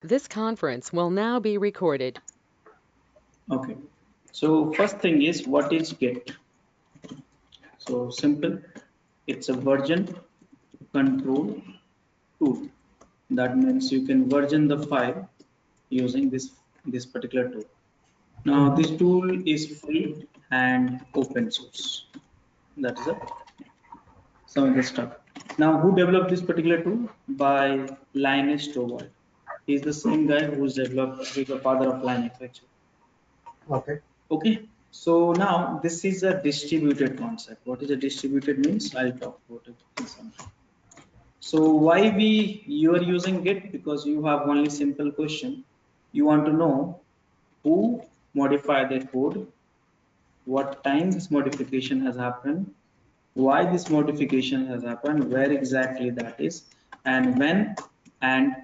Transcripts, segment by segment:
This conference will now be recorded. Okay, so first thing is, what is Git? So simple, it's a version control tool. That means you can version the file using this particular tool. Now this tool is free and open source. That is some of the stuff. Now, who developed this particular tool? By Linus Torvald. He's the same guy who's the father of Linux actually. Okay. Okay. So now this is a distributed concept. What is a distributed means? I'll talk about it in some time. So why you are using Git? Because you have only simple question. You want to know who modified the code, what time this modification has happened, why this modification has happened, where exactly that is, and when, and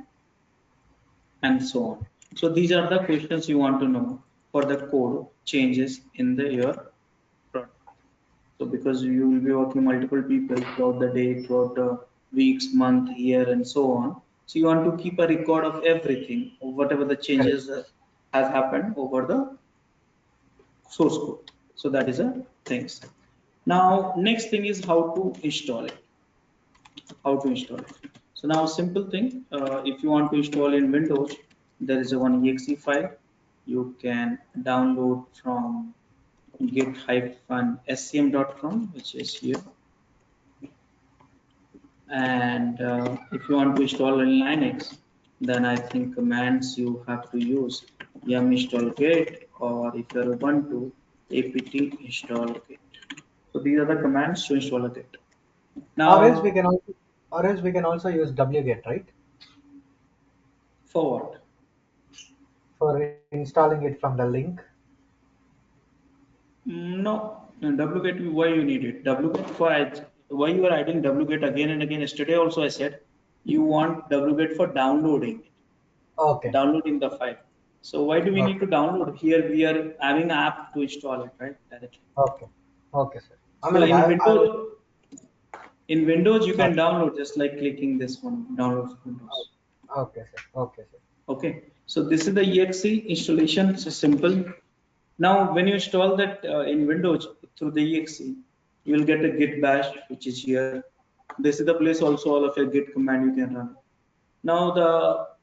so on. So these are the questions you want to know for the code changes in your product. So because you will be working multiple people throughout the day, throughout the weeks, month, year, and so on. So you want to keep a record of everything, whatever the changes has happened over the source code. So that is a thing. Now next thing is how to install it. So now simple thing, if you want to install in Windows, there is a one exe file you can download from git-scm.com, which is here. And if you want to install in Linux, then I think commands you have to use yum install git, or if you're Ubuntu, apt install git. So these are the commands to install a git. Now, Or else we can also use wget, right? for what? For installing it from the link. No, wget, why you need it? Wget for why you are adding wget again and again? Yesterday also I said you want wget for downloading Okay. downloading the file. So why do we need Okay. to download? Here we are having an app to install it, right? Directly. Okay. Okay, sir. I So mean, like in Windows you can okay. download just like clicking this one, download Windows. Okay, sir. Okay, sir. Okay, so this is the exe installation. It's simple. Now, when you install that in Windows through the exe, you will get a git bash, which is here. This is the place also all of your git command you can run. Now,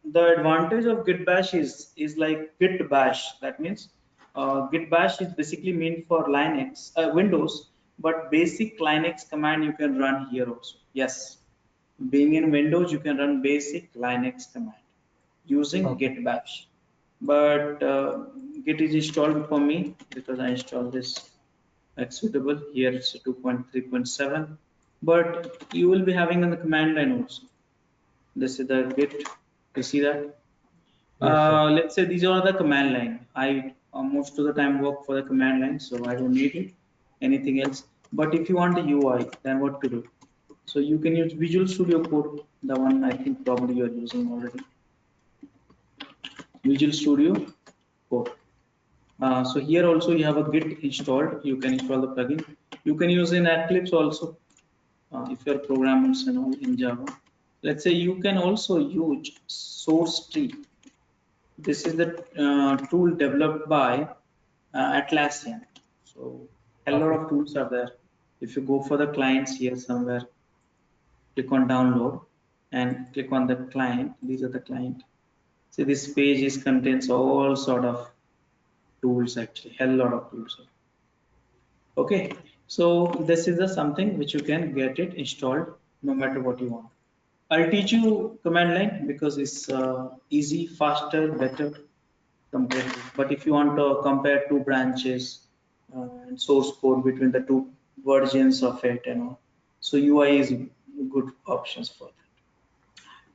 the advantage of git bash is like git bash. That means git bash is basically meant for Linux, Windows, but basic Linux command you can run here also. Yes, being in Windows, you can run basic Linux command using Okay. git bash. But git is installed for me because I installed this executable. Here it's 2.3.7, but you will be having on the command line also. This is the git. You see that? Yes, sir. Let's say these are the command line. I most of the time work for the command line, so I don't need it. Anything else? But if you want the UI, then what to do? So you can use Visual Studio Code, the one I think probably you are using already. Visual Studio Code. So here also you have a Git installed. You can install the plugin. You can use in Eclipse also if you're programmers and all in Java. Let's say you can also use source tree. This is the tool developed by Atlassian. So a lot Okay. of tools are there. If you go for the clients here somewhere, click on download and click on the client. These are the client. See, this page is contains all sort of tools actually, hell lot of tools. Okay, so this is the something which you can get it installed no matter what you want. I'll teach you command line because it's easy, faster, better compared to. But if you want to compare two branches and source code between the two versions of it, so UI is good options for that.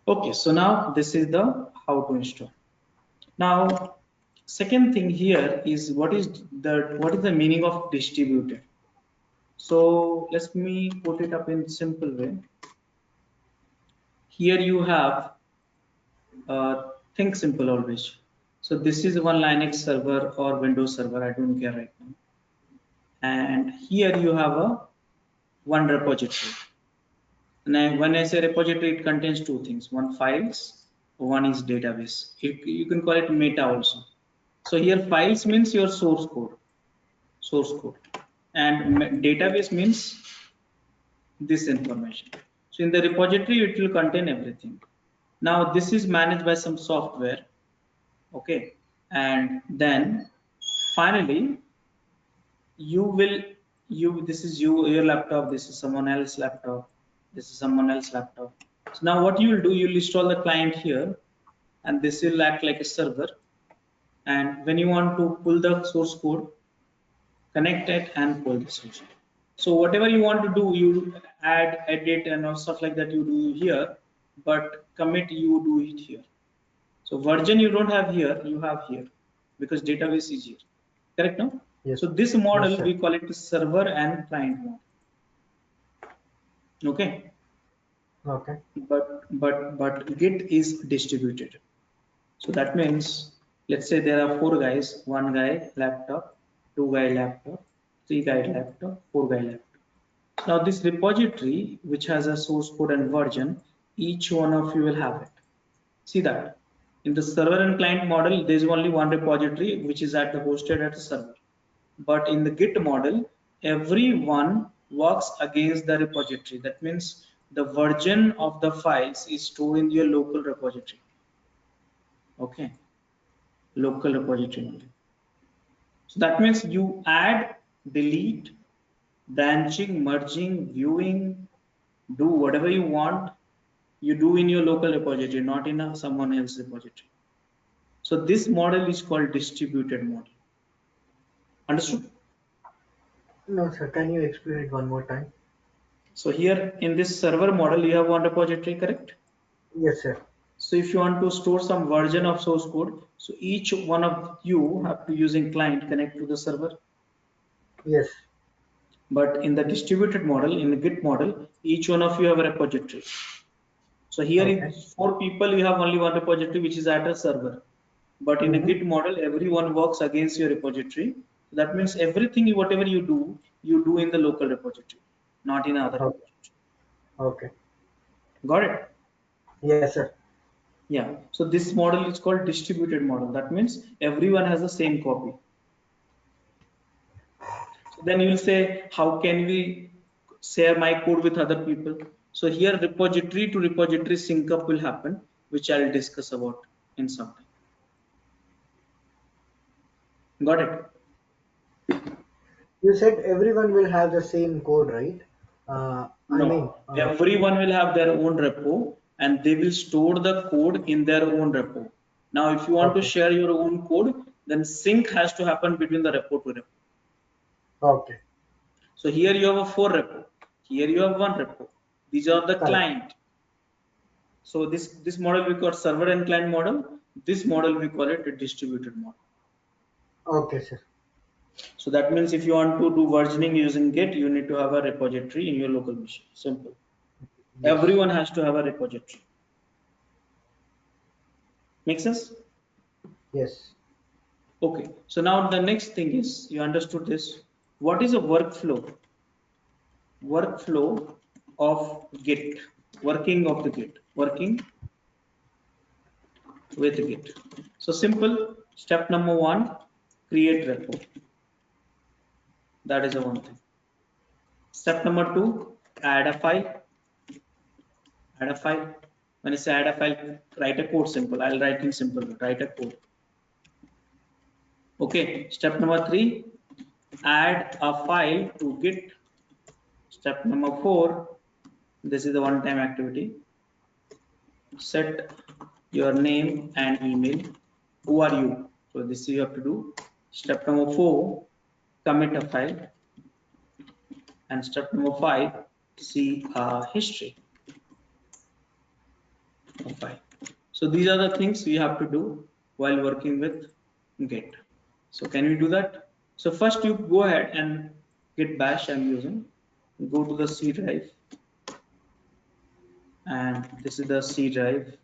Okay, so now this is the how to install. Now, second thing here is what is the meaning of distributed? So let me put it up in simple way. Here you have think simple always. So this is one Linux server or Windows server. I don't care right now. And here you have a one repository. And when I say repository, it contains two things: one files, one is database. You can call it meta also. So here files means your source code, and database means this information. So in the repository, it will contain everything. Now this is managed by some software, okay, and then finally this is your laptop, this is someone else's laptop, this is someone else's laptop. So now what you will do, you'll install the client here, and this will act like a server. And when you want to pull the source code, connect it and pull the source code. So whatever you want to do, you add, edit, and all stuff like that you do here, but commit you do it here. So version you don't have here, you have here, because database is here. Correct now? Yes. So this model, Yes, sir. we call it the server and client model. Okay. Okay. But Git is distributed. So that means, let's say there are 4 guys, 1 guy laptop, 2 guy laptop, 3 guy laptop, 4 guy laptop. Now this repository, which has a source code and version, each one of you will have it. See that in the server and client model, there is only one repository which is hosted at the server. But in the Git model, everyone works against the repository. That means the version of the files is stored in your local repository. Okay, local repository only. So that means you add, delete, branching, merging, viewing, do whatever you want, you do in your local repository, not in someone else's repository. So this model is called distributed model. Understood? No, sir. Can you explain it one more time? So here in this server model, you have one repository, correct? Yes, sir. So if you want to store some version of source code, so each one of you have to using client connect to the server. Yes. But in the distributed model, in the Git model, each one of you have a repository. So here Okay. is 4 people, you have only one repository which is at a server. But in a Git model, everyone works against your repository. So that means everything, whatever you do in the local repository, not in other Okay. repository. Okay. Got it? Yes, sir. Yeah. So this model is called distributed model. That means everyone has the same copy. So then you'll say, how can we share my code with other people? So here repository to repository sync up will happen, which I'll discuss about in some time. Got it? You said everyone will have the same code, right? I mean, No, everyone will have their own repo and they will store the code in their own repo. Now, if you want to okay. share your own code, then sync has to happen between the repo to repo. Okay. So here you have a 4 repo. Here you have 1 repo. These are the Correct. client. So this model we call server and client model. This model we call it a distributed model. Okay, sir. So that means if you want to do versioning using Git, you need to have a repository in your local machine. Simple. Yes. Everyone has to have a repository. Make sense? Yes. Okay. So now the next thing is, you understood this. What is a workflow? Workflow of Git. Working of the Git. Working with Git. So simple. Step number 1, create repo. That is the one thing. Step number 2, add a file. Add a file. When I say add a file, write a code. Simple. I'll write in simple. Write a code. Okay. Step number 3, add a file to Git. Step number 4, this is the one-time activity. Set your name and email. Who are you? So this you have to do. Step number 4, commit a file. And step number 5, see history of file. So these are the things we have to do while working with Git. So can we do that? So first you go ahead and Git bash I'm using. Go to the C drive. And this is the C drive.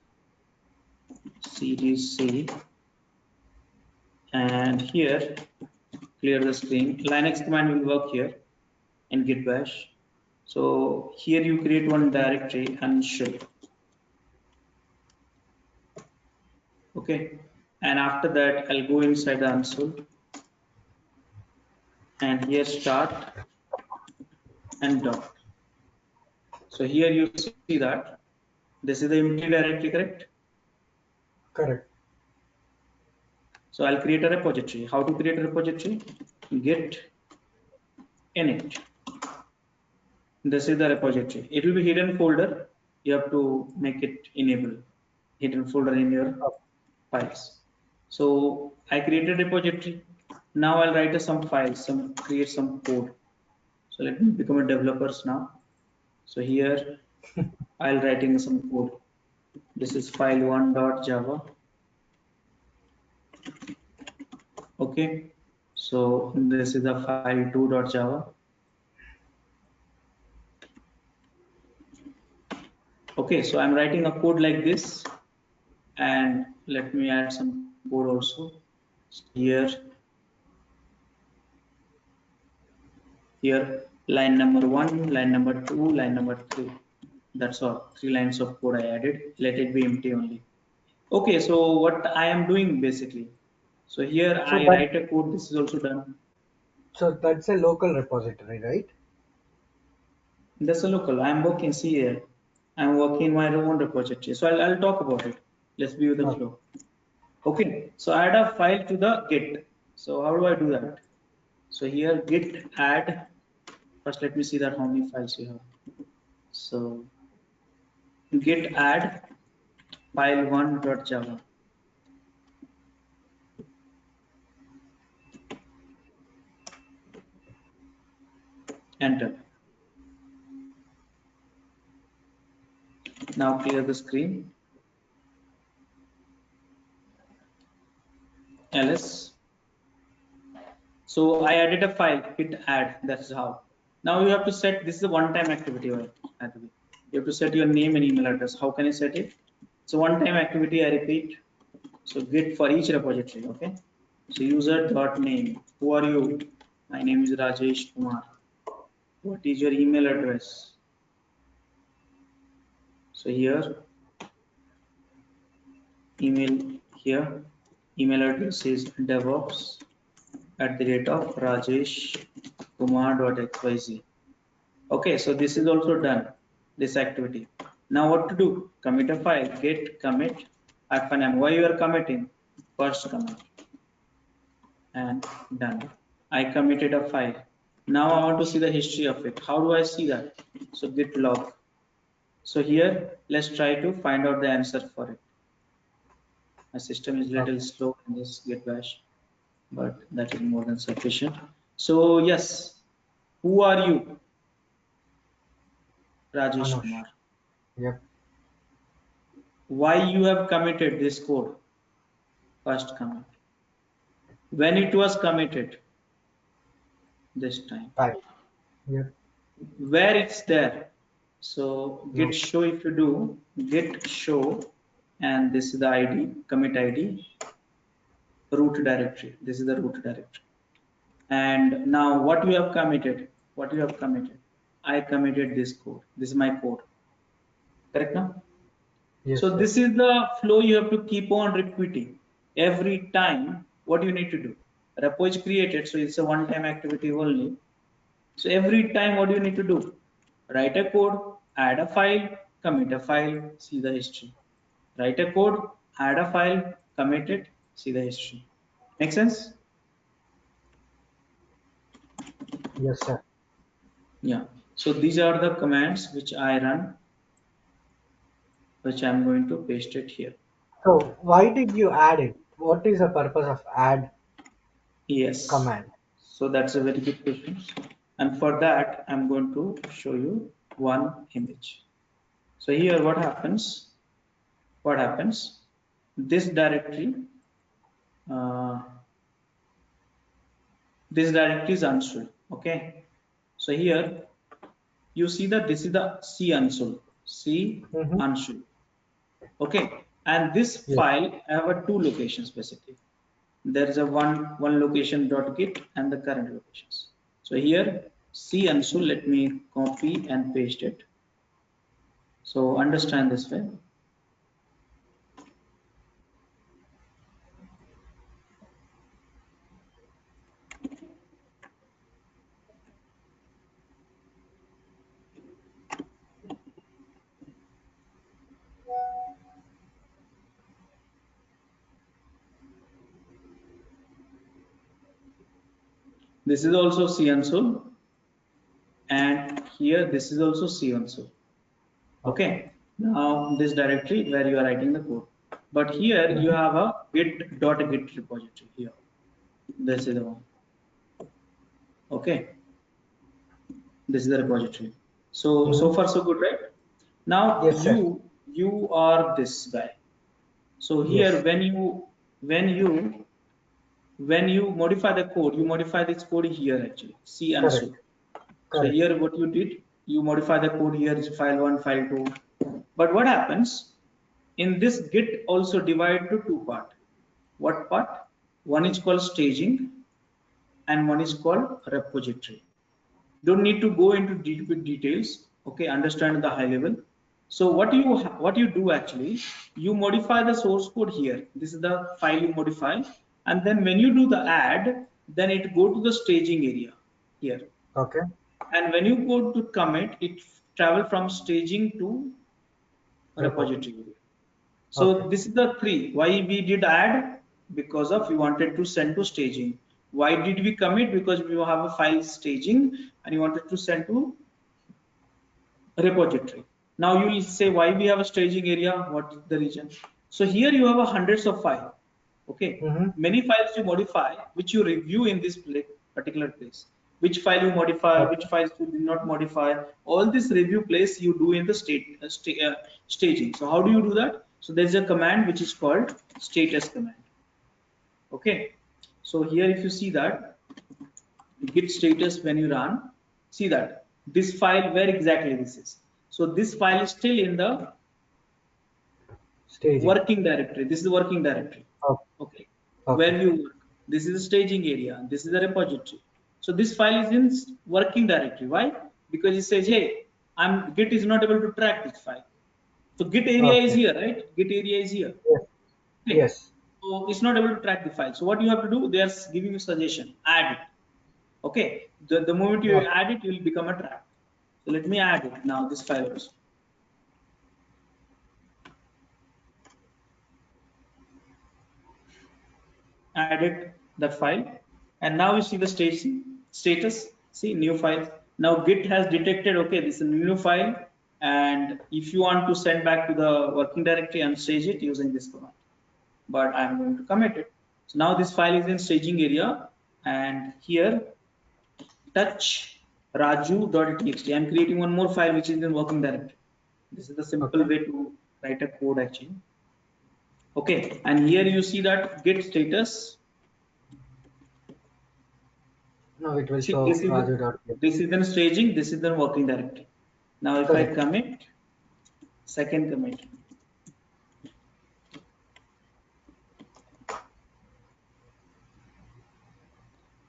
cdc. And here clear the screen. Linux command will work here in git bash. So here you create one directory and shell. Okay, and after that I'll go inside the Ansul and here start and dot. So here you see that this is the empty directory, correct? Correct. So I'll create a repository. How to create a repository? Git init. This is the repository. It will be hidden folder. You have to make it enable hidden folder in your files. So I created a repository. Now I'll write some files, create some code. So let me become a developers now. So here I'll writing some code. This is file1.java. Okay. So this is the file2.java. Okay, so I'm writing a code like this, and let me add some code also. So here line number 1, line number 2, line number 3. That's all. 3 lines of code I added. Let it be empty only. Okay, so what I am doing basically. So here So I that write a code. This is also done. so that's a local repository, right? That's a local. I'm working. See here. I'm working my own repository. So I'll talk about it. Let's be with the Okay. flow. Okay, so add a file to the Git. So how do I do that? So here Git add. First, let me see that how many files you have. So Git add file1.java. Enter. Now clear the screen. ls. So I added a file, git add. That's how. Now you have to set, this is a one-time activity. You have to set your name and email address. How can I set it? So one-time activity, I repeat. So git for each repository. Okay. So user dot name. Who are you? My name is Rajesh Kumar. What is your email address? So here email email address is devops@of rajeshkumar.xyz. Okay, so this is also done, this activity. Now what to do? Commit a file, git commit -m. Why you are committing? First commit and done. I committed a file. Now I want to see the history of it. How do I see that? So git log. So here let's try to find out the answer for it. My system is little Okay. slow in this git bash, but that is more than sufficient. So yes, who are you? Rajesh Anush. Kumar. Yep. Why you have committed this code? First commit. When it was committed, this time. Fine. Yep. Where it's there. So git No. show, if you do git show, and this is the ID, commit ID, root directory. This is the root directory. And now what you have committed? What you have committed? I committed this code. This is my code. Correct now? Yes, So sir. this is the flow you have to keep on repeating every time. What you need to do? Repo is created, so it's a one-time activity only. So every time, what do you need to do? Write a code, add a file, commit a file, see the history. Write a code, add a file, commit it, see the history. Make sense? Yes, sir. Yeah. So these are the commands which I run, which I'm going to paste it here. So why did you add it? What is the purpose of add Yes. command? So that's a very good question. And for that, I'm going to show you one image. So here what happens? What happens? This directory, uh, this directory is unsold. Okay. So here you see that this is the C unsold. C Mm-hmm. unsold. Okay. And this Yes. file I have a two locations basically. There is a one location .git and the current locations. So here C unsold, let me copy and paste it. So understand this way. This is also C console, and here this is also C console. Okay. Now this directory where you are writing the code, but here you have a git.git repository here. This is the one. Okay. This is the repository. So so far so good, right? Now Yes, sir. you are this guy. So here Yes. when you modify the code, you modify this code here actually. C and so. Correct. So Correct. here what you did, you modify the code here is file 1, file 2. But what happens in this Git also divide to two part. What part? One is called staging and one is called repository. Don't need to go into deep details. Okay, understand the high level. So what you do actually, you modify the source code here. This is the file you modify, and then when you do the add, then it go to the staging area here. Okay. And when you go to commit, it travel from staging to Repo. repository. Okay. So this is the three. Why we did add? Because of we wanted to send to staging. Why did we commit? Because we have a file staging and you wanted to send to repository. Now you will say why we have a staging area, what is the reason? So here you have a hundreds of files. Okay, many files you modify, which you review in this particular place. Which file you modify, which Okay. files you did not modify. All this review place you do in the staging. So how do you do that? So there's a command which is called status command. Okay, so here if you see that git status when you run, see that this file where exactly this is. So this file is still in the Staging. working directory. This is the working directory. Okay. Okay, Okay. where you work. This is the staging area. This is the repository. So this file is in working directory. Why? Because it says, hey, Git is not able to track this file. So Git area is Okay. here, right? Git area is here. Yes. Okay. Yes. So it's not able to track the file. So what you have to do? They are giving you suggestion. Add it. Okay. The moment you Okay. add it, it will become a track. So let me add it now. This file also. Added that file, and now you see the status. See new file. Now Git has detected, okay, this is a new file, and if you want to send back to the working directory and stage it using this command, but I'm going to commit it. So now this file is in staging area, and here touch raju.txt. I'm creating one more file which is in working directory. This is the simple Okay. way to write a code actually. Okay, and here you see that git status. Now it will See, show this is Raju.txt. this is the staging, this is the working directory. Now, if I Correct. commit, second commit,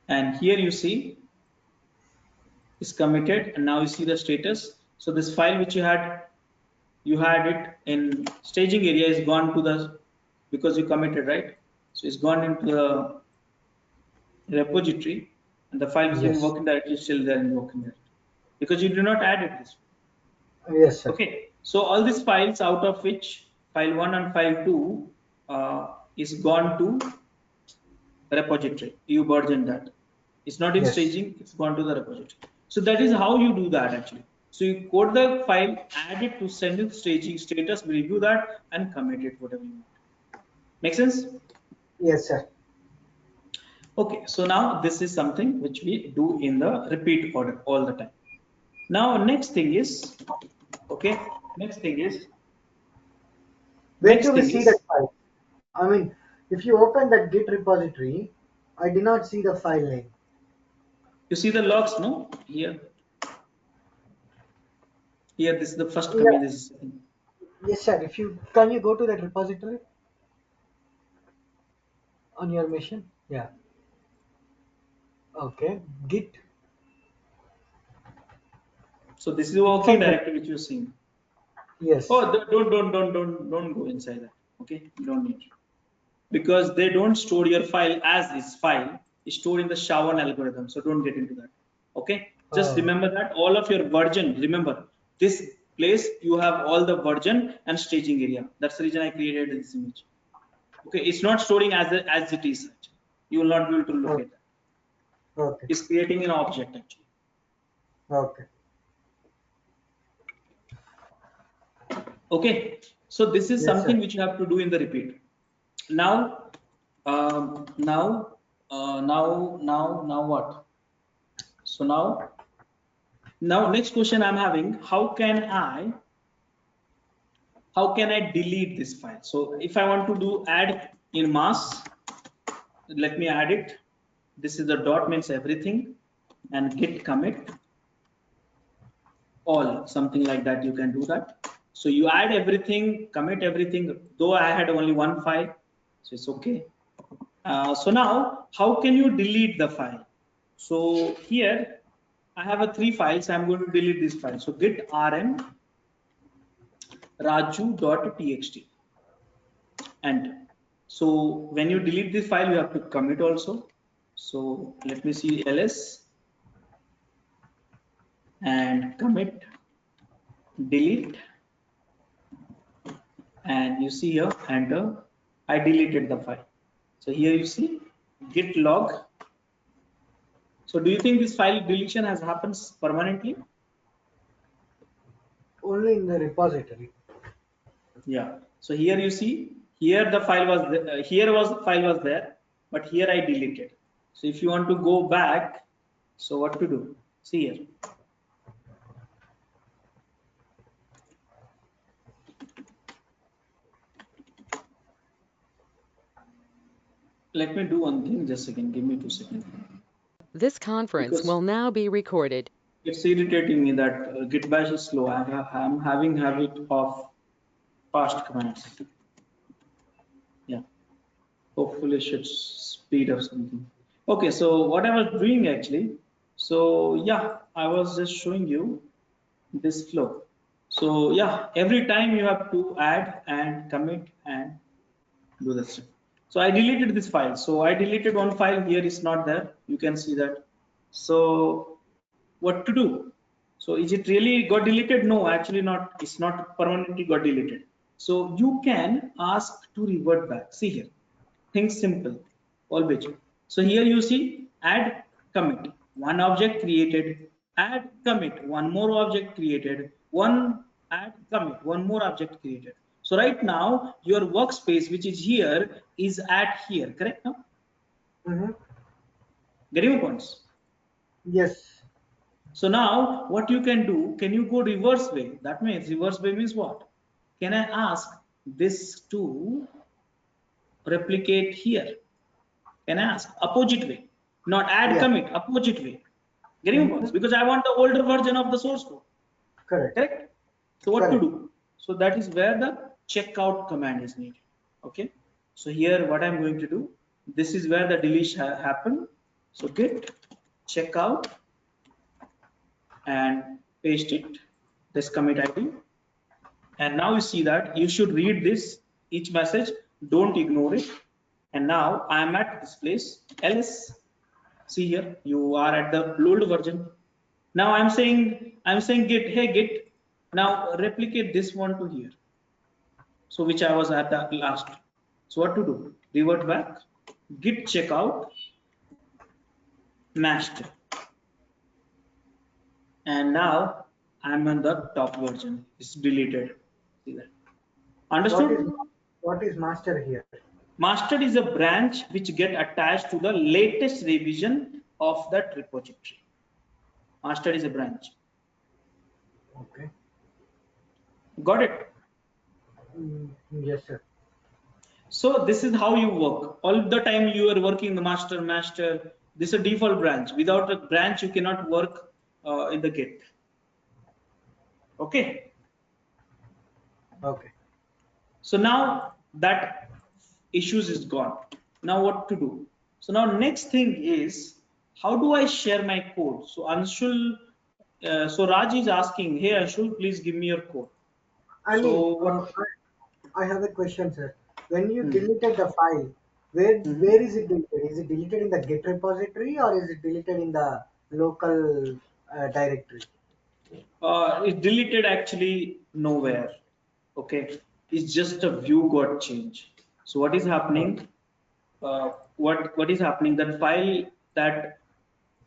and here you see is committed, and now you see the status. So this file which you had it in staging area is gone to the, because you committed, right? So it's gone into the repository, and the file is in Yes. working directory is still there in working directory because you do not add it this way. Yes, sir. Okay, so all these files out of which file 1 and file 2 is gone to repository. You burden that. It's not in Yes. staging, it's gone to the repository. So that is how you do that actually. So you code the file, add it to send it staging status, review that and commit it, whatever you want. Make sense? Yes, sir. Okay, so now this is something which we do in the repeat order all the time. Now next thing is, okay, Where next do we thing see that is, file? I mean, if you open that Git repository, I did not see the file name. you see the logs, no? Here this is the first commit, Yeah. this is second. Yes, sir. If you can you go to that repository on your machine? Yeah. Okay. Git. So this is the It's working like that. directory which you're seeing. Oh, Yes. don't go inside that. Okay, you don't need to. Because they don't store your file as is file. It's stored in the SHA-1 algorithm. So don't get into that. Okay, just Oh. remember that all of your version. Remember this place you have all the version and staging area. That's the reason I created this image. Okay, it's not storing as it is. You will not be able to look Oh. at that. Okay. It's creating an object actually. Okay. Okay, so this is Yes, something sir. which you have to do in the repeat. Now, now what? So now next question I'm having, how can I delete this file? So if I want to do add in mass, let me add it. This is the dot means everything, and git commit all, something like that. You can do that. So you add everything, commit everything, though I had only one file, so it's okay. So now how can you delete the file? So here I have a 3 files. I'm going to delete this file. So git rm raju.txt and so when you delete this file, you have to commit also. So let me see ls and commit delete, and you see here enter. I deleted the file. So here you see git log. So do you think this file deletion has happens permanently? Only in the repository. Yeah. So here you see, here the file was here was file was there, but here I deleted. So if you want to go back, so what to do? See here. Let me do one thing. Just a second. Give me 2 seconds. This conference Because will now be recorded. it's irritating me that Git bash is slow. I'm having habit of fast commands. Yeah. Hopefully it should speed up something. Okay. So what I was doing actually. So yeah, I was just showing you this flow. So yeah, every time you have to add and commit and do the stuff. So I deleted this file. So I deleted one file, here is not there. You can see that. So what to do? So is it really got deleted? No, actually not. It's not permanently got deleted. So you can ask to revert back. See here, things simple, always. So here you see add commit, one object created, add commit, one more object created, one add commit, one more object created. So right now your workspace which is here is at here, correct now? Mm-hmm. Getting my points? Yes. So now what you can do, can you go reverse way? That means reverse way means what? Can I ask this to replicate here? Can I ask opposite way? Not add Yeah. commit, opposite way. Getting my Mm-hmm. points? Because I want the older version of the source code. Correct. Correct? So what to Correct. do? So that is where the checkout command is needed. Okay. So here what I'm going to do, this is where the deletion happen. So git checkout and paste it, this commit ID. And now you see that you should read this each message, don't ignore it. And now I am at this place, else. See here, you are at the old version. Now I'm saying git, hey git, now replicate this one to here. So which I was at the last. So what to do? Revert back, git checkout, master. And now I'm on the top version. It's deleted. See that? What is Understood? what is master here? Master is a branch which get attached to the latest revision of that repository. Master is a branch. Okay. Got it? Yes, sir. So this is how you work. All the time you are working the master. This is a default branch. Without a branch, you cannot work in the Git. Okay. Okay. So now that issues is gone. Now what to do? So now next thing is how do I share my code? So Anshul, so Raj is asking, hey Anshul, please give me your code. I mean, So what? I have a question, sir. When you Hmm. deleted the file, where is it deleted? Is it deleted in the Git repository or is it deleted in the local directory? It deleted actually nowhere. Okay, it's just a view got changed. So what is Oh, happening? What is happening? That file that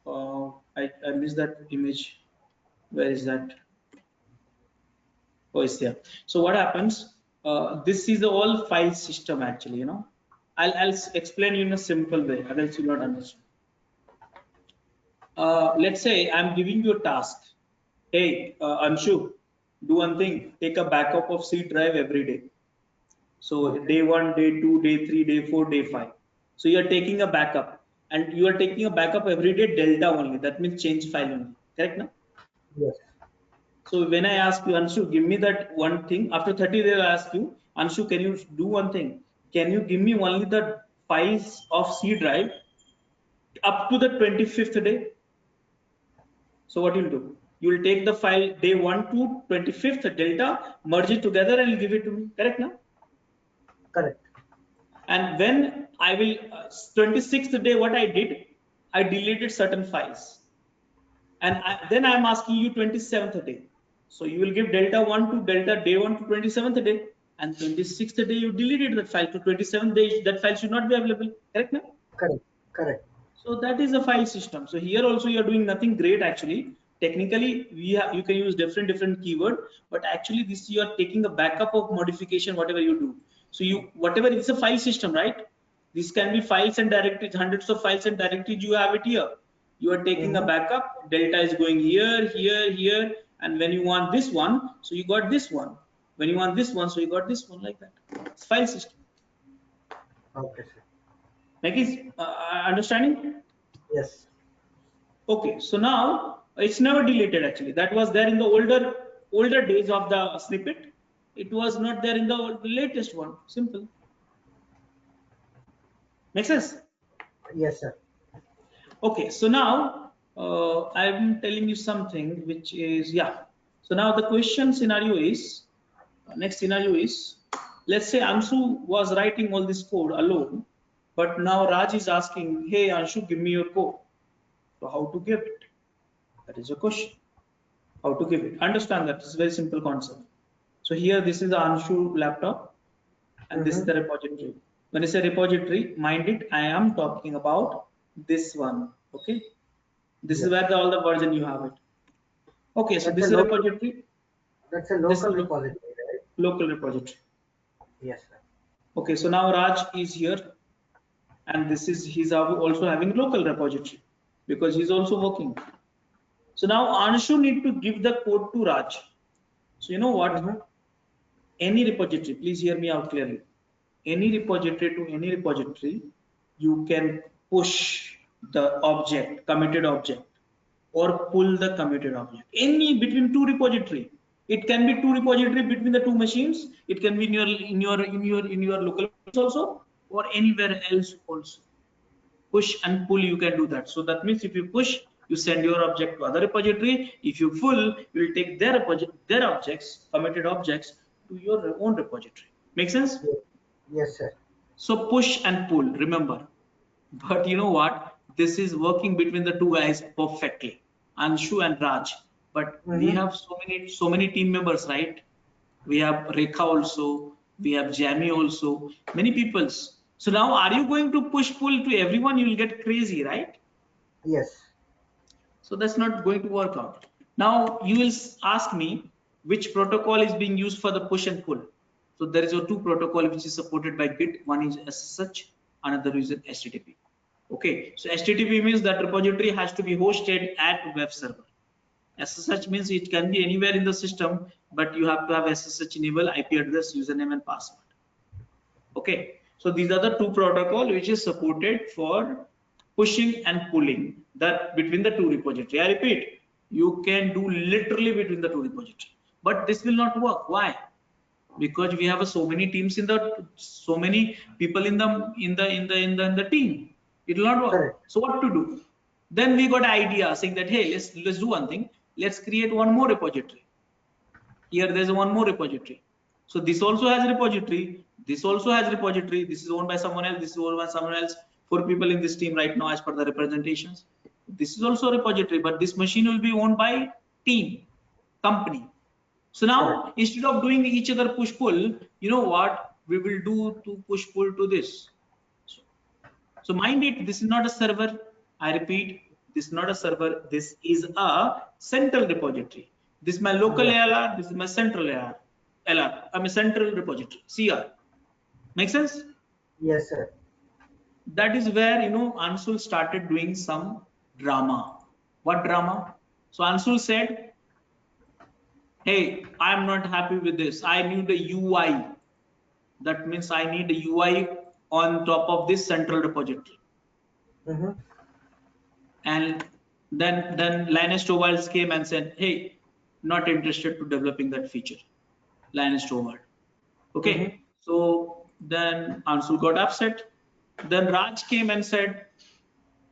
I missed that image. Where is that? Oh, it's there. So what happens? This is the all file system actually. I'll explain you in a simple way. Otherwise, you'll not understand. Let's say I'm giving you a task. Hey, Anshu, do one thing. Take a backup of C drive every day. So day 1, day 2, day 3, day 4, day 5. So you are taking a backup, and you are taking a backup every day delta only. That means change file only. Correct now? Yes. So when I ask you, Anshu, give me that one thing. After 30 days, I ask you, Anshu, can you do one thing? Can you give me only the files of C drive up to the 25th day? So what you'll do? You'll take the file day 1 to 25th delta, merge it together, and give it to me. Correct now? Correct. And when I will 26th day, what I did, I deleted certain files, and then I'm asking you 27th day. So you will give delta 1 to delta day 1 to 27th day, and 26th day you deleted that file to 27th day. That file should not be available. Correct now? Correct. Correct. So that is a file system. So here also you are doing nothing great actually. Technically, you can use different keyword, but actually this you are taking a backup of modification whatever you do. So whatever it's a file system, right? This can be files and directories, hundreds of files and directories. You have it here. You are taking a backup. Delta is going here, here, here, and when you want this one, so you got this one. When you want this one, so you got this one, like that. It's file system. Okay, sir. Like is understanding? Yes. Okay, so now it's never deleted actually. That was there in the older days of the snippet. It was not there in the latest one. Simple. Make sense? Yes, sir. Okay, so now I'm telling you something which is, yeah. So now the question scenario is, next scenario is, let's say Anshu was writing all this code alone, but now Raj is asking, hey Anshu, give me your code. So how to give it? That is a question. How to give it? Understand that it's a very simple concept. So here, this is the Anshu laptop, and this is the repository. When I say repository, mind it, I am talking about this one. Okay, this is Yes. where all the version you have it. Okay, so That's this a is a local. repository. That's a This is local repository, right? local repository. Yes, sir. Okay, so now Raj is here, and this is he's also having local repository because he's also working. So now Anshu need to give the code to Raj. So you know what? Any repository, please hear me out clearly. Any repository to any repository, you can push the object, committed object, or pull the committed object. Any between two repository. It can be two repository between the two machines. It can be in your local also, or anywhere else also. Push and pull, you can do that. So that means if you push, you send your object to other repository. If you pull, you will take their objects, committed objects, to your own repository. Make sense? Yes, yes, sir. So push and pull, remember. But you know what? This is working between the two guys perfectly, Anshu and Raj. But we have so many team members, right? We have Rekha also, we have Jamie also, many peoples. So now, are you going to push pull to everyone? You will get crazy, right? Yes. So that's not going to work out. Now you will ask me which protocol is being used for the push and pull. So there is a two protocol which is supported by Git. One is SSH, another is HTTP. Okay, so HTTP means that repository has to be hosted at web server. SSH means it can be anywhere in the system, but you have to have SSH enable, IP address, username, and password. Okay, so these are the two protocol which is supported for pushing and pulling that between the two repository. I repeat, you can do literally between the two repository, but this will not work. Why? Because we have so many teams so many people in the team. It will not work. Correct. So what to do? Then we got an idea saying that, hey, let's do one thing. Let's create one more repository. Here there's one more repository. So this also has repository. This also has repository. This is owned by someone else. This is owned by someone else. 4 people in this team right now as per the representations. This is also a repository, but this machine will be owned by team, company. So now instead of doing each other push pull, you know what we will do to push pull to this. So mind it, this is not a server. I repeat, This is not a server. This is a central repository. This is my local ALR. This is my central ALR. I'm a central repository. CR. Make sense? Yes, sir. That is where Anshul started doing some drama. What drama? So Anshul said, hey, I'm not happy with this. I need a UI. That means I need a UI on top of this central repository. And then Linus Torvalds came and said, hey, not interested to developing that feature. Linus Torvalds. Okay. So then Anshul got upset. Then Raj came and said,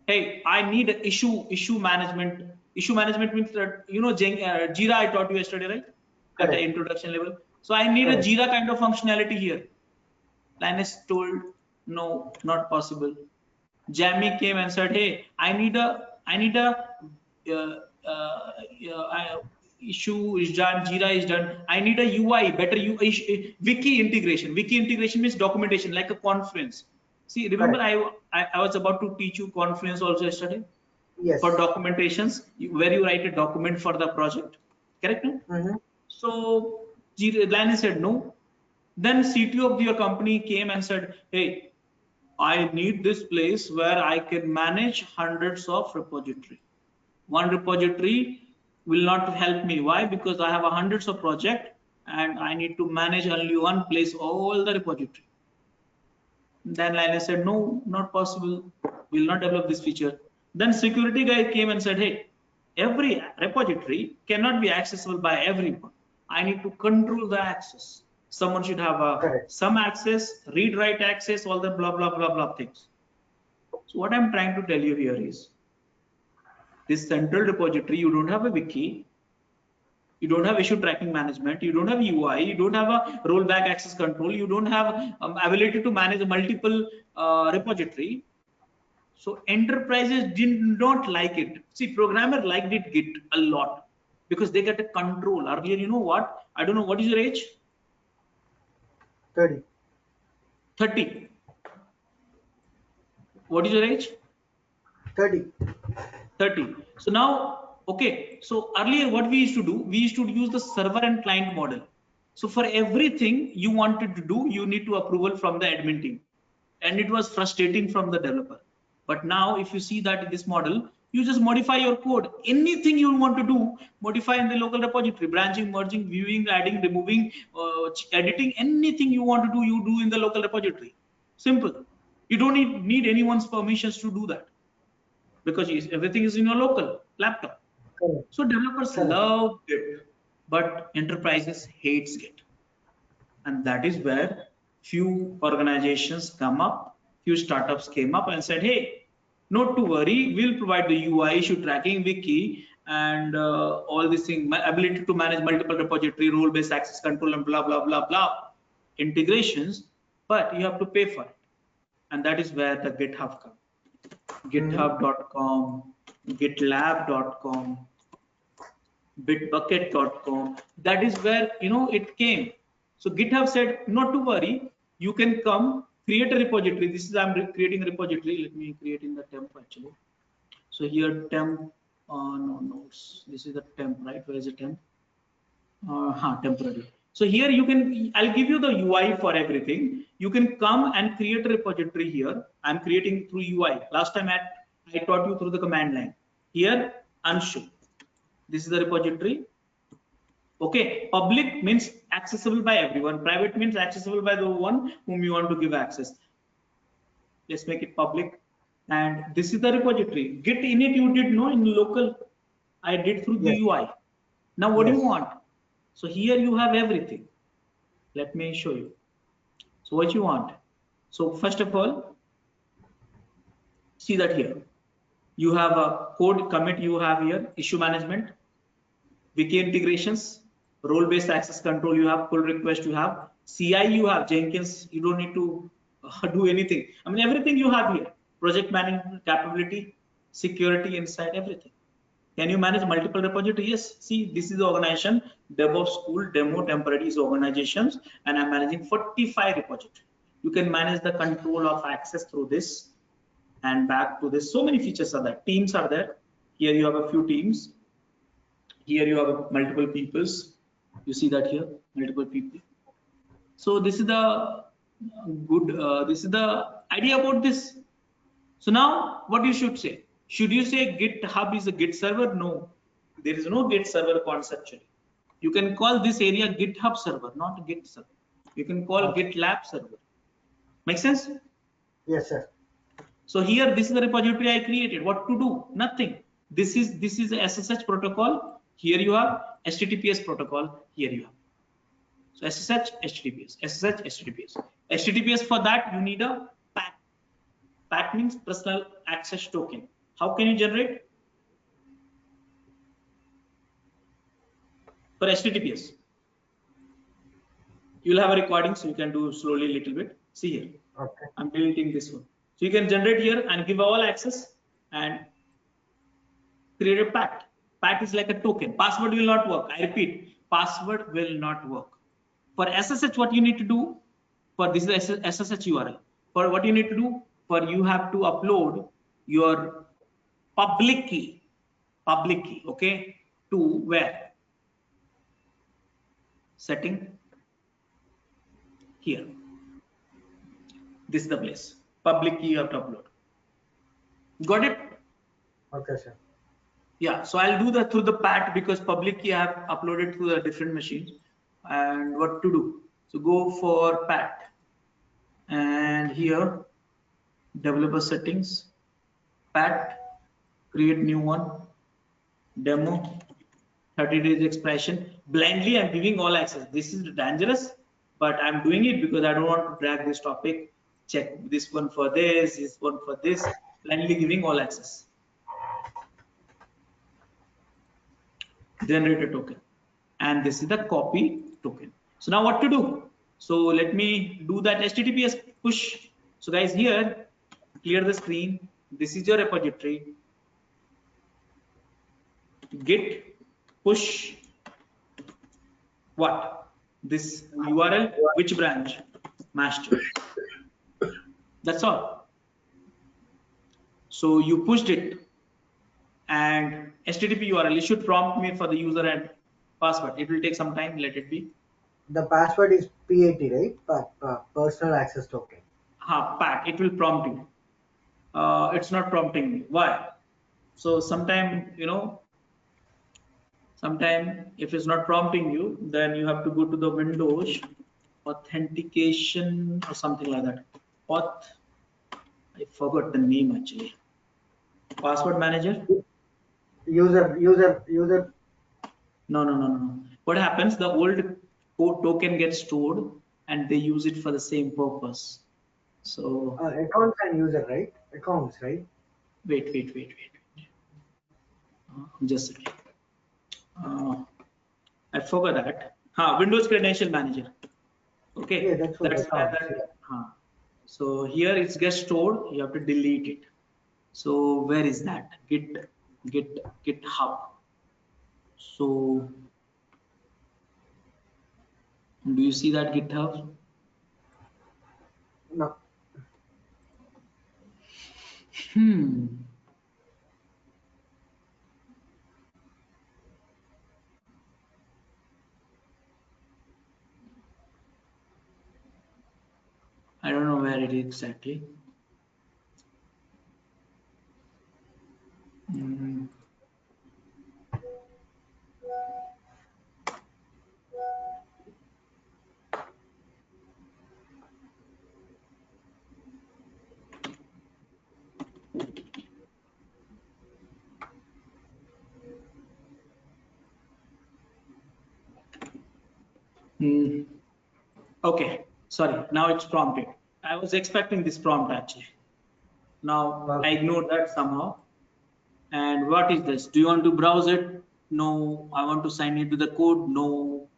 hey, I need issue management. Issue management means that, Jira I taught you yesterday, right? At the introduction level. So I need a Jira kind of functionality here. Linus told, no, not possible. Jamie came and said, hey, I need a issue is done, Jira is done. I need a UI, better UI, wiki integration. Wiki integration means documentation, like a conference. See, remember I was about to teach you Confluence also yesterday. Yes. For documentations, where you write a document for the project. Correct? No? So Linus said no. Then CTO of your company came and said, hey, I need this place where I can manage hundreds of repository. One repository will not help me. Why? Because I have hundreds of projects and I need to manage only one place, all the repository. Then Linus said, no, not possible. We'll not develop this feature. Then security guy came and said, hey, every repository cannot be accessible by everyone. I need to control the access. Someone should have some access, read, write access, all the blah, blah, blah, blah things. So what I'm trying to tell you here is, this central repository, you don't have a wiki, you don't have issue tracking management, you don't have UI, you don't have a rollback access control, you don't have ability to manage multiple repository. So enterprises did not like it. See, programmer liked it Git a lot because they get a control. Earlier, you know what? I don't know, what is your age? 30. 30. What is your age? 30. 30. So now, okay. So earlier, what we used to do, we used to use the server and client model. So for everything you wanted to do, you need to approval from the admin team. And it was frustrating from the developer. But now if you see that in this model, you just modify your code. Anything you want to do, modify in the local repository, branching, merging, viewing, adding, removing, editing, anything you want to do, you do in the local repository. Simple. You don't need anyone's permissions to do that because everything is in your local laptop. So developers love Git, but enterprises hates Git. And that is where few organizations come up, few startups came up and said, hey, not to worry, we'll provide the UI, issue tracking, wiki, and all these things, ability to manage multiple repository, role-based access control, and blah, blah, blah, blah, integrations, but you have to pay for it. And that is where the GitHub comes. GitHub.com, GitLab.com, Bitbucket.com. That is where it came. So GitHub said, not to worry, you can come create a repository. This is I'm creating a repository. Let me create in the temp actually. So here temp notes. This is the temp, right? Where is the temp? Temporary. So here you can, I'll give you the UI for everything. You can come and create a repository here. I'm creating through UI. Last time I taught you through the command line. Here, Anshu. This is the repository. Okay, public means accessible by everyone. Private means accessible by the one whom you want to give access. Let's make it public. And this is the repository. Git init you did know in local. I did through the UI. Now what do you want? So here you have everything. Let me show you. So what you want? So first of all, see that here. You have a code commit you have here, issue management, wiki integrations, role-based access control you have, pull request you have, CI you have, Jenkins, you don't need to do anything. I mean, everything you have here, project management capability, security inside, everything. Can you manage multiple repositories? Yes. See, this is the organization, DevOps School, Demo Temporary organizations, and I'm managing 45 repositories. You can manage the control of access through this and back to this. So many features are there. Teams are there. Here you have a few teams. Here you have multiple peoples. You see that here, multiple people. So this is the this is the idea about this. So now what you should say? Should you say GitHub is a Git server? No, there is no Git server conceptually. You can call this area GitHub server, not a Git server. You can call GitLab server. Make sense? Yes, sir. So here, this is the repository I created. What to do? Nothing. This is a SSH protocol. Here you have HTTPS protocol. Here you have. So SSH, HTTPS, SSH, HTTPS. HTTPS, for that you need a PAT. PAT means personal access token. How can you generate? For HTTPS, you'll have a recording, so you can do slowly a little bit. See here. Okay. I'm deleting this one. So you can generate here and give all access and create a PAT. PAT is like a token. Password will not work. I repeat, password will not work. For SSH, what you need to do, for this is SSH URL. For what you need to do, for you have to upload your public key, okay, to where? Setting here. This is the place. Public key you have to upload. Got it? Okay, sir. Yeah, so I'll do that through the PAT because public key I have uploaded to the different machines. And what to do? So go for PAT and here developer settings, PAT, create new one, demo, 30 days expiration. Blindly I'm giving all access. This is dangerous, but I'm doing it because I don't want to drag this topic. Check this one for this one for this. Blindly giving all access. Generate a token, and this is the copy token. So now what to do? So let me do that HTTPS push. So guys, here clear the screen. This is your repository. Git push what? This URL, which branch? Master. That's all. So you pushed it, and HTTP URL. It should prompt me for the user and password. It will take some time. Let it be. The password is PAT, right? Personal access token. PAT. It will prompt you. It's not prompting me. Why? So sometime, sometime if it's not prompting you, then you have to go to the Windows authentication or something like that. I forgot the name actually. Password manager. User. No. What happens? The old code token gets stored and they use it for the same purpose. So Accounts and user, right? Accounts, right? Wait. Just a second. I forgot that. Windows Credential Manager. Okay, Yeah, that's what accounts. So here it gets stored. You have to delete it. So where is that? GitHub. So do you see that GitHub? No. I don't know where it is exactly. Okay, sorry, now it's prompted. I was expecting this prompt actually. Now I ignored that somehow. And what is this? Do you want to browse it? No. I want to sign into the code? No.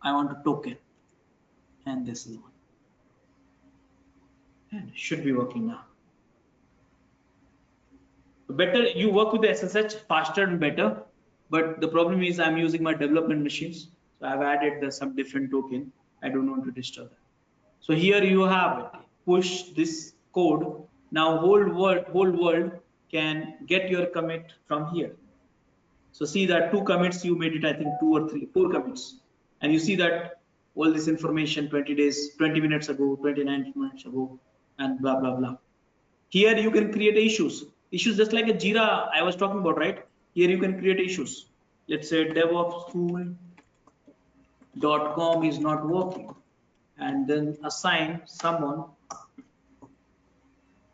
I want a token. And this is one. And it should be working now. Better you work with the SSH faster and better. But the problem is I'm using my development machines. So I've added some different token. I don't want to disturb that. So here you have it. Push this code. Now whole world can get your commit from here. So see that 2 commits you made it, I think 2 or 3, 4 commits, and you see that all this information 20 days, 20 minutes ago, 29 minutes ago, and blah blah blah. Here you can create issues just like a Jira I was talking about, right? Here you can create issues. Let's say devopstool.com is not working, and then assign someone.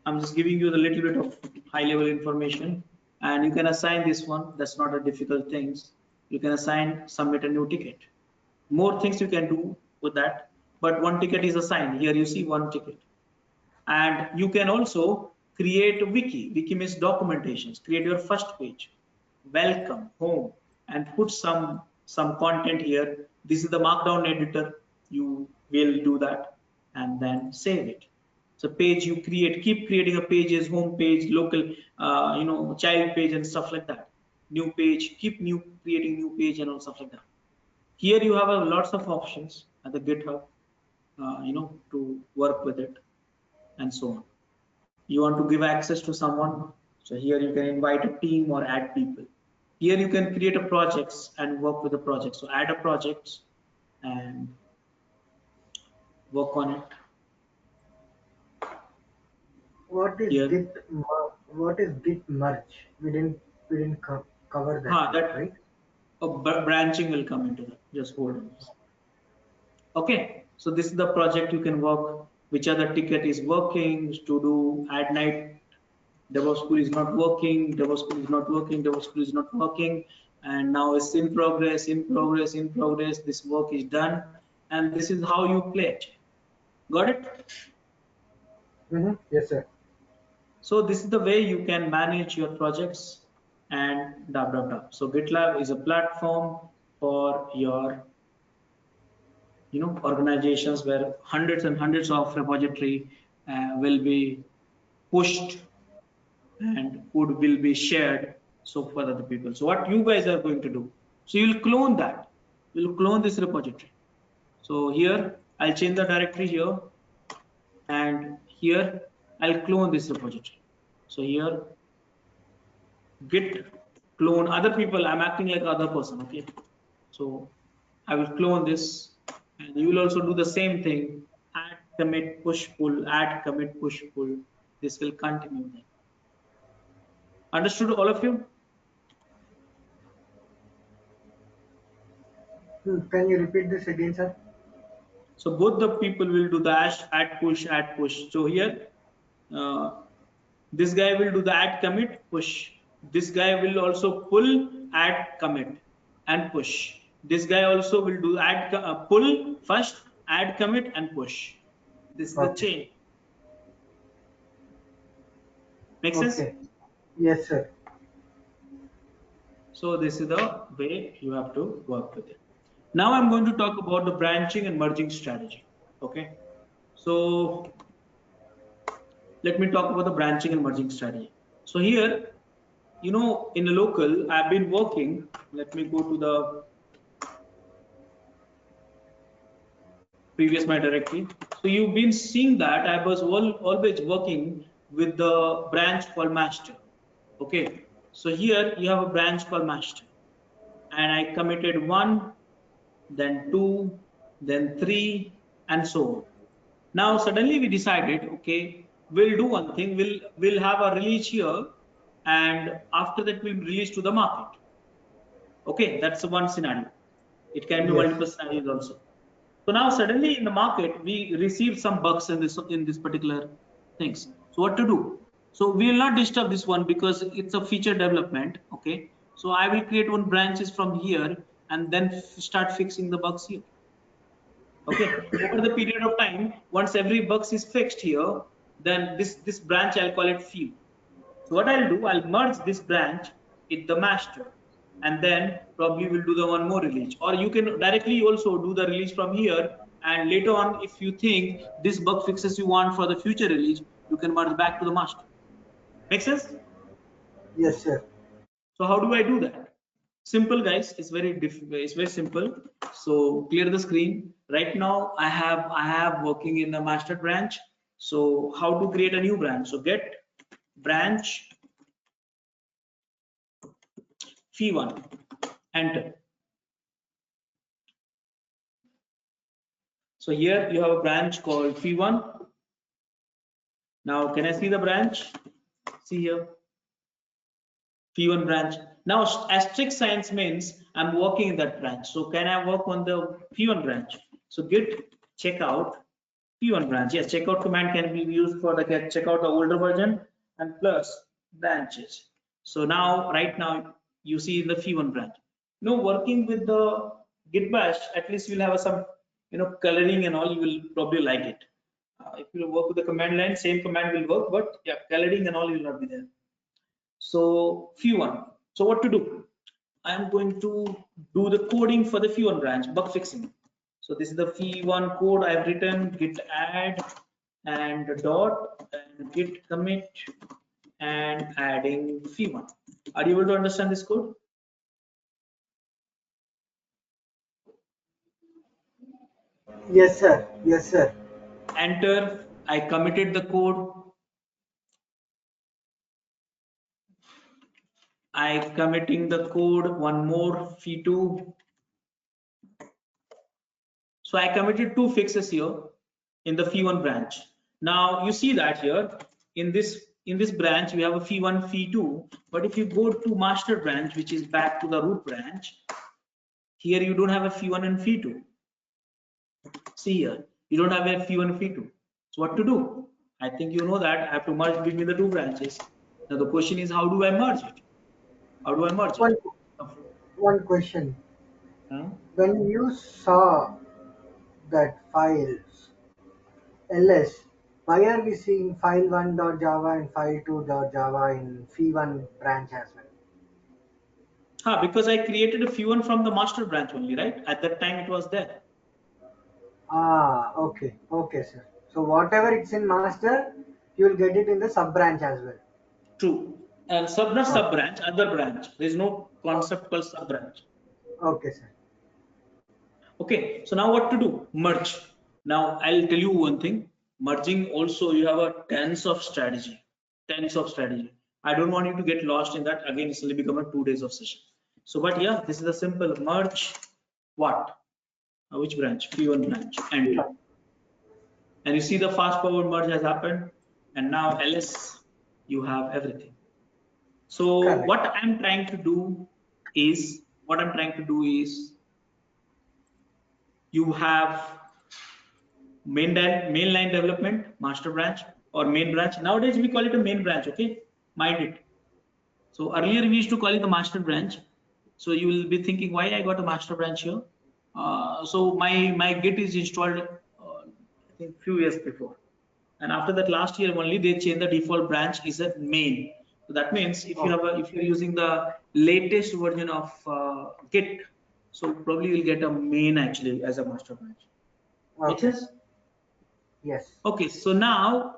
I'm just giving you a little bit of high level information, and you can assign this one. That's not a difficult thing. You can assign submit a new ticket. More things you can do with that, but one ticket is assigned. Here you see one ticket. And you can also create a wiki means documentations. Create your first page, welcome home, and put some content here. This is the markdown editor. You will do that and then save it. So page you create, keep creating a pages, home page, local child page and stuff like that. New page, keep creating new page and all stuff like that. Here you have lots of options at the GitHub, to work with it and so on. You want to give access to someone, so here you can invite a team or add people. Here you can create a projects and work with the project. So add a project and work on it. What is Here. what is Git merge? We didn't cover that, That right? branching will come into that. Just hold on. Okay, so this is the project you can work. Which other ticket is working to do at night? DevOps school is not working. DevOps school is not working. DevOps school is not working. And now it's in progress, in progress, in progress. This work is done, and this is how you play it. Got it? Yes, sir. So this is the way you can manage your projects and blah blah blah. So GitLab is a platform for your organizations where hundreds and hundreds of repository will be pushed and code will be shared so for other people. So what you guys are going to do, so you'll clone that, you'll clone this repository. So here I'll change the directory here, and here I'll clone this repository. So here git clone other people, I'm acting like other person. Okay, so I will clone this, and you will also do the same thing. Add commit push pull, add commit push pull. This will continue then. Understood, all of you? Can you repeat this again, sir? So both the people will do the add push, add push. So here, this guy will do the add commit push. This guy will also pull, add commit, and push. This guy also will do add pull first, add commit, and push. This is the Okay. chain. Make sense? Okay. Yes, sir. So this is the way you have to work with it. Now I'm going to talk about the branching and merging strategy. Okay. So let me talk about the branching and merging strategy. So here, in the local, I've been working. Let me go to the previous my directory. So you've been seeing that I was always working with the branch called master. Okay. So here you have a branch called master, and I committed 1, then 2, then 3, and so on. Now suddenly we decided, okay, we'll do one thing. We'll have a release here, and after that we'll release to the market. Okay, that's one scenario. It can be Yes. multiple scenarios also. So now suddenly in the market we received some bugs in this particular things. So what to do? So we will not disturb this one because it's a feature development. Okay, so I will create one branches from here and then start fixing the bugs here. Okay, over the period of time, once every bug is fixed here, then this branch I'll call it few. So what I'll do, I'll merge this branch with the master, and then probably we'll do the one more release. Or you can directly also do the release from here, and later on, if you think this bug fixes you want for the future release, you can merge back to the master. Make sense? Yes, sir. So how do I do that? Simple, guys. It's very simple. So clear the screen. Right now, I have working in the master branch. So how to create a new branch? So get branch Phi1, enter. So here you have a branch called Phi1. Now can I see the branch? See here, Phi1 branch. Now asterisk signs means I'm working in that branch. So can I work on the Phi1 branch? So git checkout Phi1 branch. Yes, checkout command can be used for the checkout the older version and plus branches. So now right now you see the Phi1 branch. Now working with the git bash, at least you'll have some coloring and all. You will probably like it. If you work with the command line, same command will work, but yeah, coloring and all will not be there. So Phi1. So what to do? I am going to do the coding for the Phi1 branch, bug fixing. So this is the Phi1 code I've written, git add and dot and git commit and adding Phi1. Are you able to understand this code? Yes, sir. Yes, sir. Enter. I committed the code. I committing the code. One more Phi2. So I committed 2 fixes here in the Phi1 branch. Now you see that here in this branch we have a Phi1, Phi2, but if you go to master branch, which is back to the root branch, here you don't have a Phi1 and Phi2. See here, you don't have a Phi1 and Phi2. So what to do? I think you know that I have to merge between the two branches. Now the question is, how do I merge it? How do I merge it? One one question. Huh? When you saw that files ls, why are we seeing file1.java and file2.java in phi1 branch as well? Because I created a Phi1 from the master branch only, right? At that time it was there. Ah, okay, okay, sir. So whatever it's in master, you will get it in the sub branch as well. True. And not Oh, sub branch, other branch. There is no oh, concept called sub branch. okay, sir. Okay, so now what to do? Merge. Now I'll tell you one thing. Merging also you have a tens of strategy. Tens of strategy. I don't want you to get lost in that. Again, it's only become a 2 days of session. So, but yeah, this is a simple merge. What? Which branch? P1 branch. Enter. And you see the fast forward merge has happened. And now ls, you have everything. So Correct. what I'm trying to do is you have mainline development, master branch or main branch. Nowadays we call it a main branch, okay? Mind it. So earlier we used to call it the master branch. So you will be thinking why I got a master branch here. So my Git is installed I think few years before. And after that last year only they changed the default branch is a main. So that means if you Oh, have if you're using the latest version of Git, so probably you'll get a main actually as a master branch. Make okay. sense? Yes. Okay, so now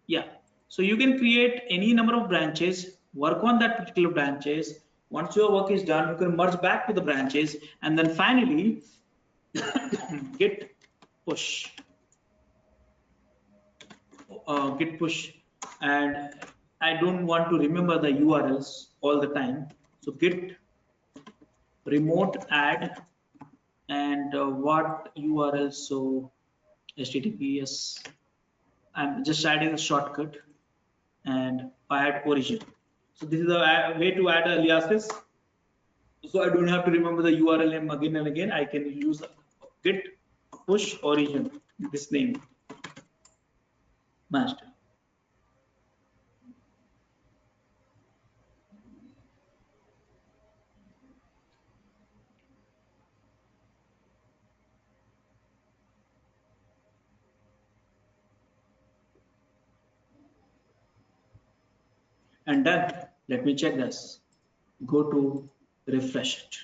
yeah. So you can create any number of branches, work on that particular branches. Once your work is done, you can merge back to the branches and then finally git push. Git push, and I don't want to remember the URLs all the time. So git remote add and what URL? So HTTPS. I'm just adding a shortcut and add origin. So this is the way to add aliases. So I don't have to remember the URL name again and again. I can use git push origin. This name master. And done. Let me check this. Go to refresh it.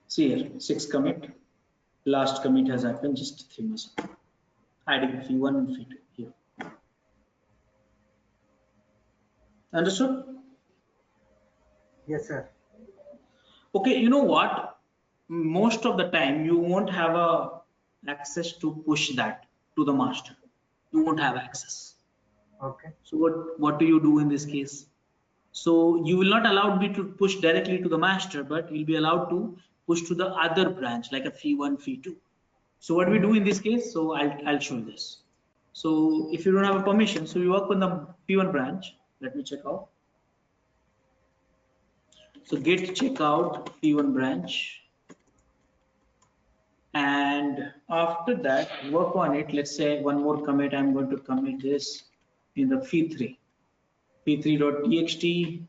See here, 6 commit. Last commit has happened just 3 minutes ago. Adding Phi1 and Phi2 here. Understood? Yes, sir. Okay, you know what? Most of the time you won't have a access to push that to the master. you won't have access. Okay. So what do you do in this case? So you will not allow me to push directly to the master, but you'll be allowed to push to the other branch like a fee1, fee2. So what we do in this case, so I'll show you this. So if you don't have a permission, so you work on the fee1 branch. Let me check out. So git checkout fee1 branch. And after that, work on it. Let's say one more commit. I'm going to commit this in the fee3, fee3.txt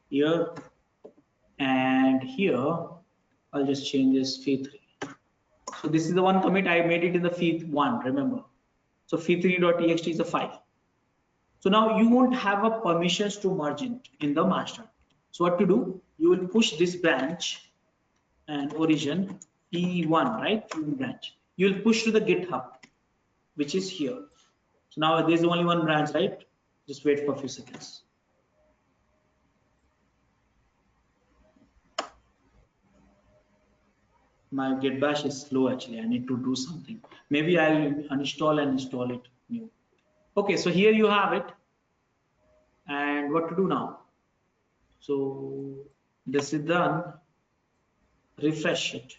here, and here I'll just change this fee3. So this is the one commit I made it in the fee1. Remember, so fee3.txt is a file. So now you won't have a permissions to merge it in the master. So what to do? You will push this branch and origin E1, right? Branch. You will push to the GitHub, which is here. So now there's only one branch, right? Just wait for a few seconds. My git bash is slow actually. I need to do something. Maybe I'll uninstall and install it new. Okay, so here you have it. And what to do now? So this is done. Refresh it.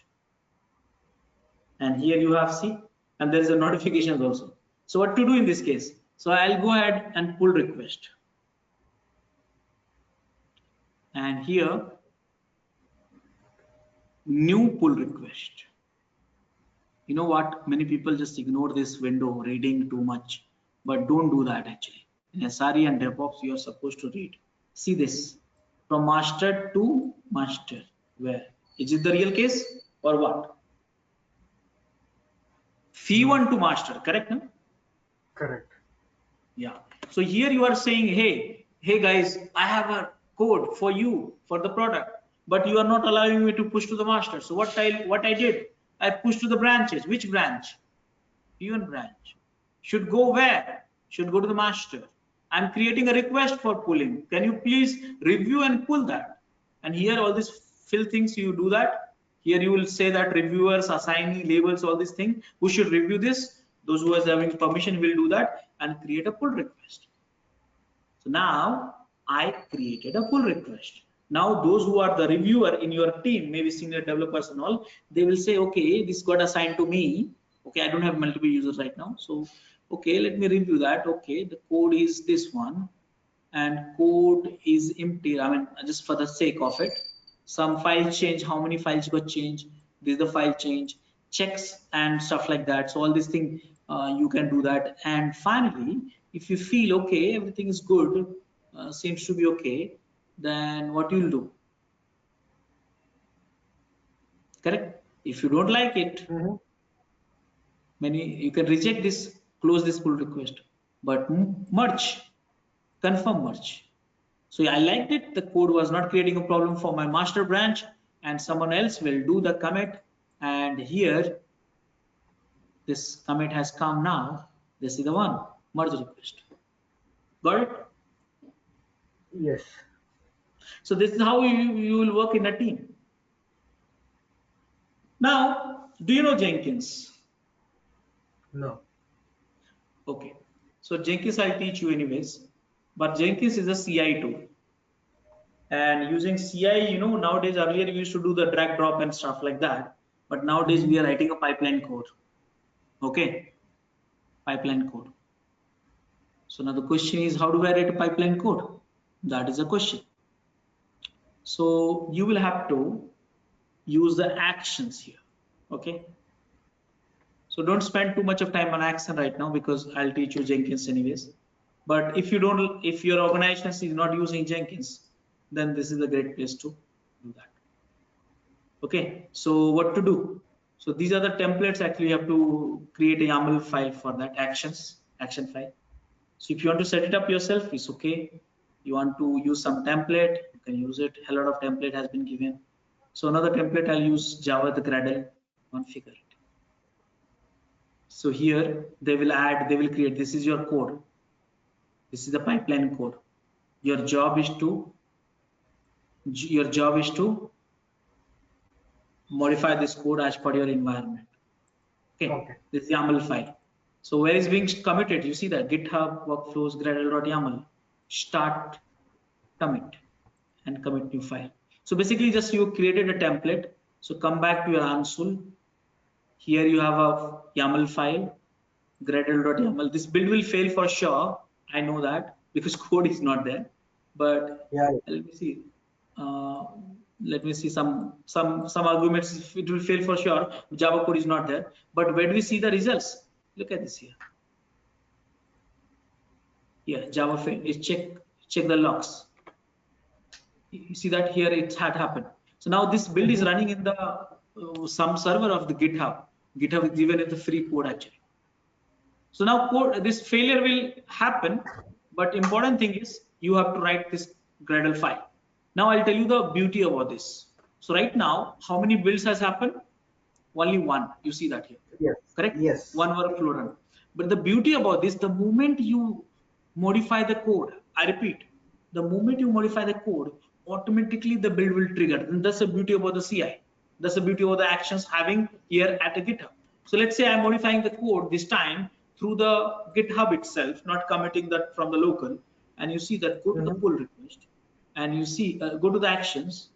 And here you have see, and there is a notifications also. So what to do in this case? So I'll go ahead and pull request. And here, new pull request. You know what? Many people just ignore this window, reading too much, but don't do that actually. In SRE and DevOps, you are supposed to read. See this, from master to master. Where? Is it the real case or what? Fee1 to master, correct? No? Correct. Yeah. So here you are saying, hey guys, I have a code for you for the product, but you are not allowing me to push to the master. So what I did, I pushed to the branches. Which branch? Fee1 branch. Should go where? Should go to the master. I'm creating a request for pulling. Can you please review and pull that? And here all these fill things you do that. Here you will say that reviewers, assignee, labels, all these things. Who should review this? Those who are having permission will do that and create a pull request. So now I created a pull request. Now those who are the reviewer in your team, maybe senior developers and all, they will say, okay, this got assigned to me. Okay, I don't have multiple users right now. So, okay, let me review that. Okay, the code is this one and code is empty. I mean, just for the sake of it, some file change, how many files got changed, this is the file change, checks and stuff like that. So all these things you can do that. And finally, if you feel okay, everything is good, seems to be okay, then what you'll do? Correct? If you don't like it, you can reject this, close this pull request, but merge, confirm merge. So I liked it. The code was not creating a problem for my master branch, and someone else will do the commit. And here, this commit has come now. This is the one, merge request. Got it? Yes. So this is how you will work in a team. Now, do you know Jenkins? No. Okay. So Jenkins I'll teach you anyways. But Jenkins is a CI tool. And using CI, nowadays, earlier we used to do the drag drop and stuff like that. But nowadays we are writing a pipeline code. Okay. Pipeline code. So now the question is, how do I write a pipeline code? That is a question. So you will have to use the actions here. Okay. So don't spend too much of time on action right now because I'll teach you Jenkins anyways. But if your organization is not using Jenkins, then this is a great place to do that. Okay, so what to do? So these are the templates. Actually, you have to create a YAML file for that action file. So if you want to set it up yourself, it's okay. You want to use some template, you can use it. A lot of template has been given. So another template, I'll use Java the Gradle, configure it. So here they will create, this is your code. This is the pipeline code. Your job is to modify this code as per your environment. Okay. This is YAML file. So where is being committed? You see that GitHub workflows gradle.yaml start commit and commit new file. So basically just you created a template. So come back to your Ansul. Here you have a YAML file, gradle.yaml. This build will fail for sure. I know that because code is not there. But Yeah. let me see. Let me see some arguments. It will fail for sure. Java code is not there. But where do we see the results? Look at this here. Here, Java fail. Check the logs. You see that here it had happened. So now this build is running in the some server of the GitHub. GitHub is given in the free code actually. So now this failure will happen, but important thing is you have to write this Gradle file. Now I'll tell you the beauty about this. So right now, how many builds has happened? Only one. You see that here. Yes. Correct? Yes. One workflow run. But the beauty about this, the moment you modify the code, I repeat, the moment you modify the code, automatically the build will trigger. And that's the beauty about the CI. That's the beauty of the actions having here at a GitHub. So let's say I'm modifying the code this time through the GitHub itself, not committing that from the local. And you see that go to the pull request and you see go to the actions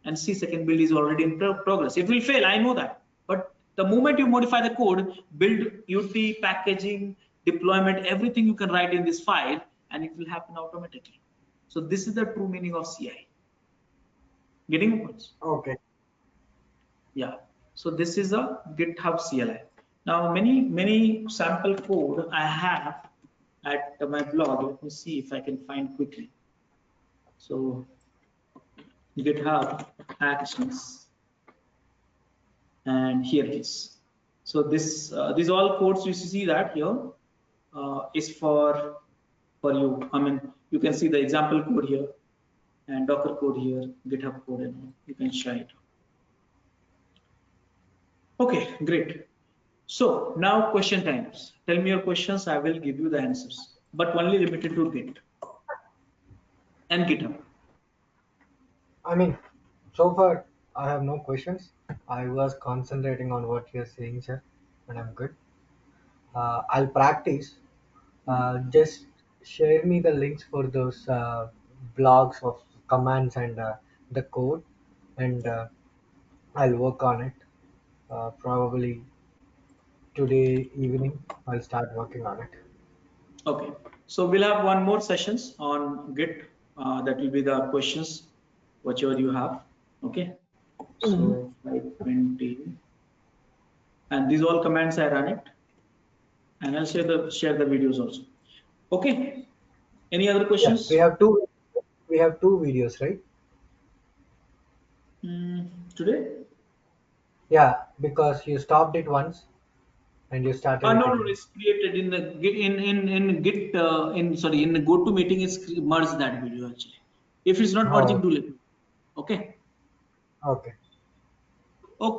and see second build is already in progress. It will fail, I know that. But the moment you modify the code, build UT, packaging, deployment, everything you can write in this file and it will happen automatically. So this is the true meaning of CI. Getting points? Okay. Yeah. So this is a GitHub CLI. Now many sample code I have at my blog. Let me see if I can find quickly. So GitHub actions, and here it is. So this these all codes you see that here is for you. I mean you can see the example code here and Docker code here, GitHub code, and you can share it. Okay, great. So now question times. Tell me your questions. I will give you the answers, but only limited to Git and GitHub. I mean, so far I have no questions. I was concentrating on what you're saying, sir, and I'm good. I'll practice. Just share me the links for those blogs of commands and the code, and I'll work on it. Probably today evening, I'll start working on it. Okay, so we'll have one more sessions on Git. That will be the questions, whichever you have. Okay, so 520, and these all commands I run it, and I'll share the videos also. Okay, any other Yeah, we questions? have two. We have two videos, right? Today? Yeah, because you stopped it once and you started it No, no, again. it's created in the Git in Git in sorry in the GoToMeeting. It's merged that video actually. If it's not merging, Oh, do let me know. Okay. okay.